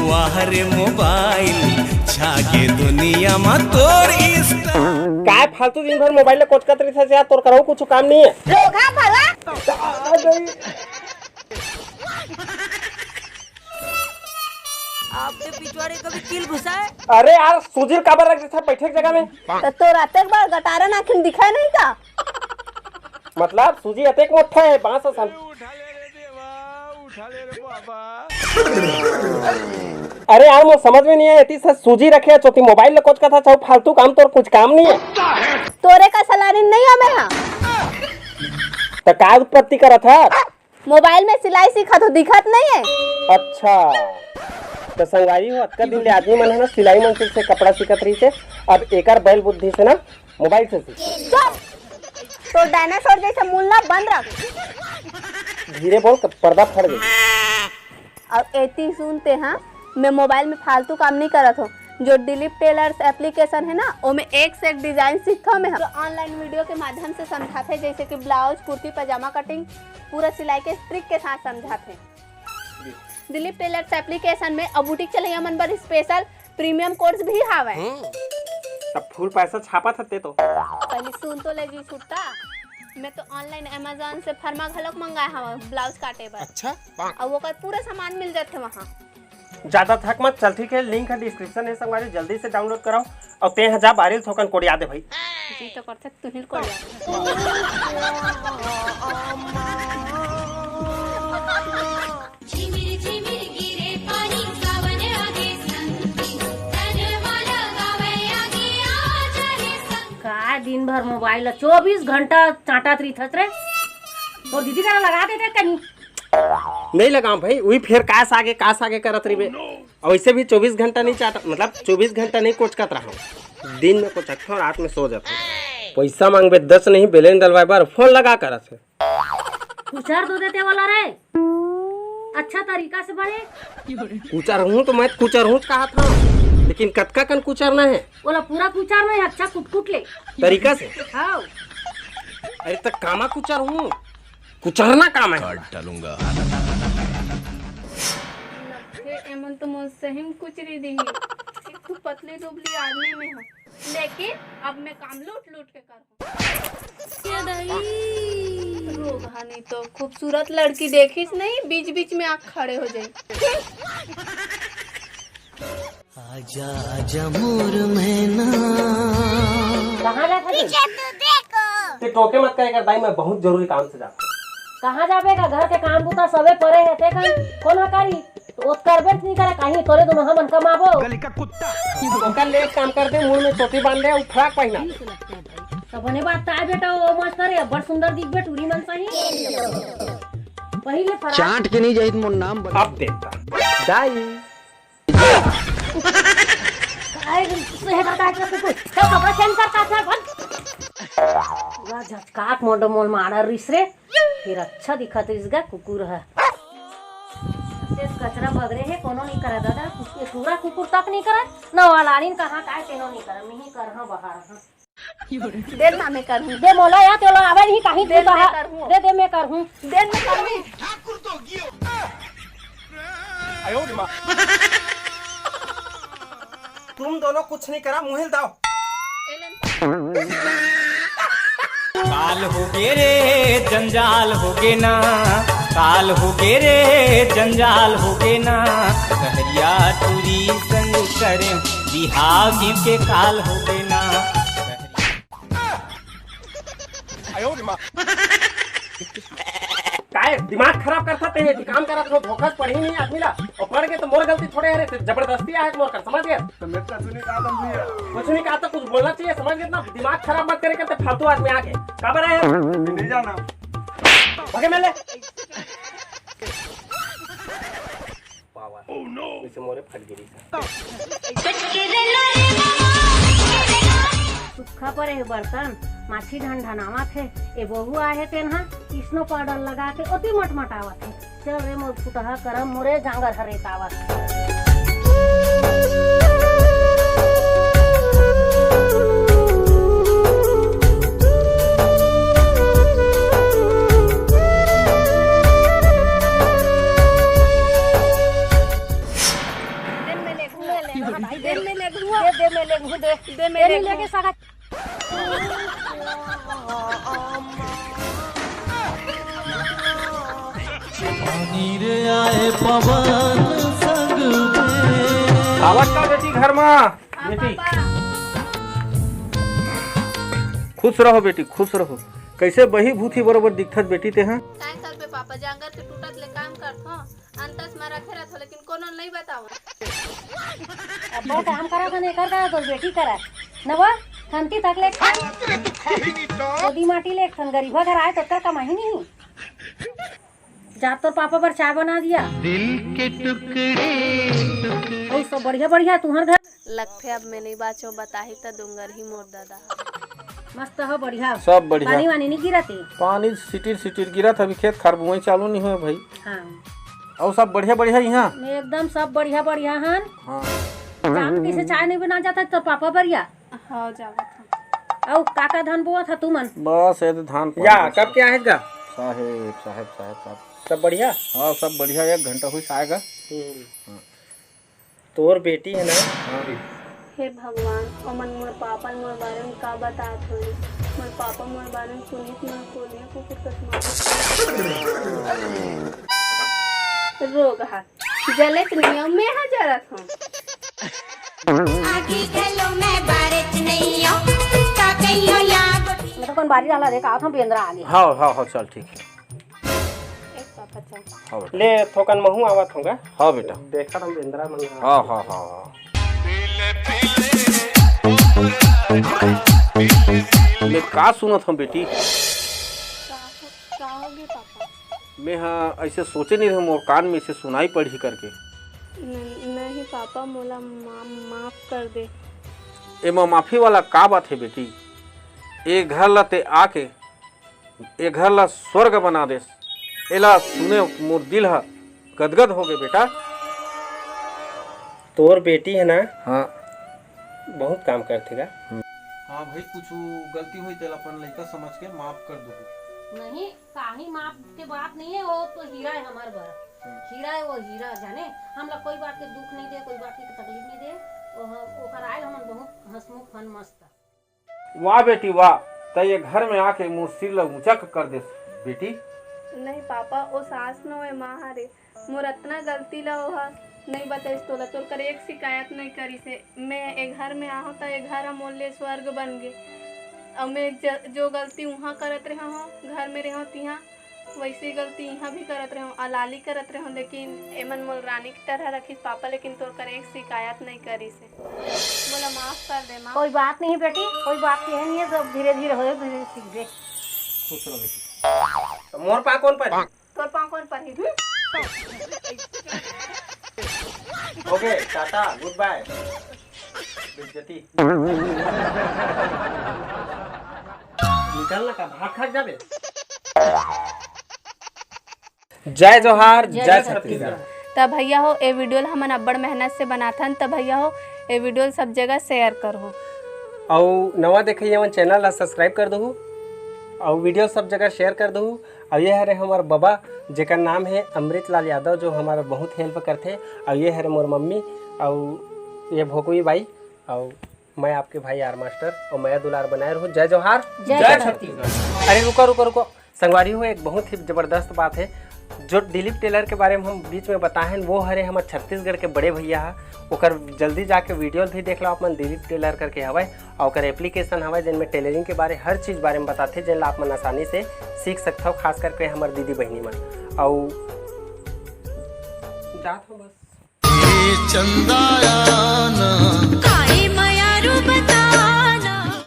हुआ रे मोबाइल छागे दुनिया में तोर काय फालतू दिन भर मोबाइल में कोचकत रही था यार, तोर कराऊ कुछ काम नहीं है। लोगा भला आपने पिछवाड़े कभी कील घुसा है? अरे यार सुजीर काबर रख था बैठे जगह में तो रात एक बार गटारा नाखिन दिखाई नहीं का? मतलब सूजी अतेक मोटा है बांस सन। अरे यार मुझे समझ में नहीं आया इतनी से सूजी रखे है चौथी मोबाइल ले कोच का था चाहे फालतू काम तो कुछ काम नहीं है। तोरे का सलारी नहीं है मैं हाँ। तो का उत्पत्ति करा था? मोबाइल में सिलाई सीखा तो दिखत नहीं है। अच्छा तो संगवारी हो अतका दिन ले आदमी मन है ना सिलाई मन से कपड़ा सीखत रही से, अब एकर बैल बुद्धि से ना मोबाइल से सीख। तो डायनासोर जैसे मुल्ला बंद रख। धीरे बोल पर्दा फट गई। अब एती सुनते हाँ मैं मोबाइल में फालतू काम नहीं करत हूँ। जो डिलीट टेलर्स एप्लीकेशन है ना वो में एक से एक डिजाइन सीखा मैं जो ऑनलाइन वीडियो के माध्यम से समझाते हैं, जैसे कि ब्लाउज कुर्ती पजामा कटिंग पूरा सिलाई के ट्रिक के साथ समझाते हैं। दिलीप टेलर्स एप्लीकेशन में अब बुटीक चलैया मन बर स्पेशल प्रीमियम कोर्स भी हावे। अब फुल पैसा छापा थते तो पहले सुन तो लगी छुट्टा। मैं तो ऑनलाइन अमेज़न से फर्मा घलक मंगाया हवा ब्लाउज काटे बर। अच्छा अब वो का पूरा सामान मिल जाते वहाँ। ज्यादा थक मत चल, ठीक है लिंक है डिस्क्रिप्शन में संगवारी जल्दी से डाउनलोड कराओ और 3000 बारिल थोकन कोड याद है भाई जी तो करते तुहिल कोड का दिन भर मोबाइल 24 घंटा चाटत रही थस रे। तो दीदी का लगा देते कहीं नहीं लगा भाई वही फिर कास आगे करत रही बे। और वैसे भी 24 घंटा नहीं चाहता, मतलब 24 घंटा नहीं कोचकत रहा, दिन में कोच अच्छा रात में सो जाता। पैसा मांगबे 10 नहीं बैलेंस डलवाए बार फोन लगा कर कुचर दो देते वाला रे। अच्छा तरीका से बड़े कुचर हूँ तो मैं कुचर हूँ कहा था, लेकिन कतका कन कुचरना है बोला पूरा कुचर नहीं अच्छा कुट ले तरीका से। हाँ अरे तो कामा कुचर हूँ, कुचरना काम है। डालूंगा एमन तो मुझसे ही कुछ नहीं देंगे। एक तो पतली दुबली आदमी में हूँ, लेकिन अब मैं काम लूट के करूँ। रोगानी तो खूबसूरत लड़की देखिस नहीं बीच बीच में आँख खड़े हो जाए। आजा आजा मोर मैना कहाँ जा ते टोके मत कहे कर दाई, मैं बहुत जरूरी काम से जाता हूँ। कहाँ जाबे का घर के काम बुता सबे परे है ते कहीं कौन हकारी तो करबे नहीं करे कहीं तोरे दोनों हमन कमाबो गली का कुत्ता ओकर ले काम कर दे, मुंह में टोपी बांध दे और फ्रॉक पहना। सबने बात ता बेटा वो मस्त रे बड़ सुंदर दिख बे टूरी मन सही पहले फराक चाट के नहीं जाहिद मोर नाम अब देखता दाई काय से बता के कुछ तो कपड़ा चेंज करता था पूरा झटकाट मोड़ मोल मारा रिस रे फिर अच्छा दिखा तो इसका कुकुर है कचरा बगरे है कोनो नहीं करा दादा पूरा कुकुर तक नहीं करा न वालाइन कहां काय तेनो नहीं करा मैं ही कर हां बाहर हां देर ना मैं करूँ दे मोला या तेलो आवे नहीं कहीं दे तू मैं करूँ दे मैं कर हूं देर में करूँ। ठाकुर तो गियो आयो मां तुम दोनों कुछ नहीं करा, मुहिल दाओ। काल हो गे रे जंजाल हो गे ना, काल हो गे रे जंजाल हो गे ना, कहरिया टूरी संग करे बिहाव के काल हो गे ना। आयो मां काय दिमाग खराब करता ते काम करा तो धोखा पड़ ही नहीं आदमी ला, और पड़ गए तो मोर गलती थोड़े है रे, जबरदस्ती है मोर कर समझ गए। तो मैं कुछ नहीं कहा तो कुछ बोलना चाहिए समझ गए ना, दिमाग खराब मत करे करते फालतू आदमी आके खबर है नहीं जाना ओके मेले पावर ओह नो इसे मोरे फट गिरी सुखा पर है बर्तन माछी ढन ढनावा थे ए बहु आए तेनहा कृष्णो पाउडर लगा के ओती मटमटावत है चल रे मोर फुटहा करम मोरे जांगर हरेतावत दे में ले लेके सगा आवत का बेटी घर में बेटी खुश रहो बेटी खुश रहो। कैसे बही भूथी बरोबर दिखत बेटी ते हैं साइकिल पे पापा जांगर के टूटत ले काम करत हो अंतस में रखे रहत हो लेकिन कोनो नहीं बताओ। अब वो काम करा था एकर का तो बेटी करा नवा खंती तक ले ओदी माटी ले खन गरीबा घर आए तो कर कमाही नहीं जा तो पापा पर चाय बना दिया दिल के टुकड़े ओ सब बढ़िया बढ़िया तुम्हार घर लगथे अब मैं नहीं बाचो बताही त डूंगर ही मोर दादा मस्त हो बढ़िया सब बढ़िया। पानी वानी नहीं गिरती पानी सिटिर गिरा था अभी खेत खार बुआई चालू नहीं हुए भाई। हाँ और सब बढ़िया बढ़िया यहाँ एकदम सब बढ़िया बढ़िया हन। हाँ जान किसे चाय नहीं बना जाता तो पापा बढ़िया हाँ जावत औ काका धान बोआ था तू मन बस ये धान या कब क्या है का साहेब साहेब साहेब साहब सब बढ़िया। हाँ सब बढ़िया 1 घंटा हुई आएगा। तोर बेटी है ना हे भगवान अमन मोर पापा मोर बारे में का बतात होई मोर पापा मोर बारे में सुनित ना कोलिया को कुछ रोग हा जलत नियम में हा जरत हूं आगे चलो मैं बारिश नहीं हूँ का कहियो याद मैं तो कौन बारी डाला देखा था बेंद्रा आगे हाँ हाँ हाँ चल ठीक है। एक पापा चल हाँ बेटा ले थोकन महू आवत होगा हाँ बेटा देखा तुम इंदिरा मन हाँ हाँ हाँ हाँ मैं का सुनत हम बेटी का होगे पापा मैं हाँ ऐसे सोचे नहीं रहे मोर कान में से सुनाई पड़ी करके नहीं पापा मोला माफ कर दे। एमा माफी वाला का बात है बेटी। ए घर ला ते आके ए घर ला स्वर्ग बना दे एला सुने मोर दिल हा गदगद हो गए बेटा। तोर बेटी है ना हाँ बहुत काम करते का हाँ भाई कुछ गलती हुई तेल अपन लड़का समझ के माफ कर दो। नहीं काही माप के बात नहीं है वो तो हीरा है हमारे घर हीरा है वो हीरा जाने हम लोग कोई बात के दुख नहीं दे कोई बात की तकलीफ नहीं दे वो कराए हम बहुत हंसमुख फन मस्त। वाह बेटी वाह त ये घर में आके मुँह सिर ला ऊंचा कर दे बेटी। नहीं पापा वो सास न होए माँ हरे मोर इतना गलती ला हो नहीं बताइस तोला तोर कर एक शिकायत नहीं करी से मैं एक घर में आहूँ तो एक घर मोल ले स्वर्ग बन गे अब मैं जो गलती वहाँ करत रहा हूँ घर में रहूँ तिहाँ वैसी गलती यहाँ भी करत रहूँ अलाली करत रहूँ लेकिन एमन मोल रानी की तरह रखीस पापा लेकिन तोर कर एक शिकायत नहीं करी से बोला माफ कर दे माँ। कोई बात नहीं बेटी कोई बात नहीं है सब धीरे धीरे हो धीरे सीख दे। खुश रहो बेटी। तो मोर पा कौन पर तोर पाँव कौन पर ही ओके टाटा गुड बाय बेइज्जती निकलना का भाग खा जाबे। जय जोहार जय छत्तीसगढ़। तब भैया हो ये वीडियो हमन अब्बड़ मेहनत से बनाथन तब भैया हो ये वीडियो सब जगह शेयर करो और नवा देखे हमन चैनल ला सब्सक्राइब कर दहु और वीडियो सब जगह शेयर कर दहु। और ये हरे हमार बाबा जेकर नाम है अमृत लाल यादव जो हमारा बहुत हेल्प करते। और ये हरे मोर मम्मी और ये भोकुई बाई और मैं आपके भाई आर मास्टर और मैं दुलार बनाए रहूँ। जय जोहार जय छत्तीसगढ़। अरे रुको रुको रुको संगवारी हो एक बहुत ही ज़बरदस्त बात है जो दिलीप टेलर के बारे में हम बीच में बताएं वो हरे हमारे छत्तीसगढ़ के बड़े भैया है ओकर जल्दी जाके वीडियो भी देख लो आप मन दिलीप टेलर करके हवा और ओकर एप्लीकेशन हवा जिनमें टेलरिंग के बारे हर चीज़ बारे में बताते जिन आप मन आसानी से सीख सकते हो खास करके हमारे दीदी बहनी मन और जात हो बस चंदा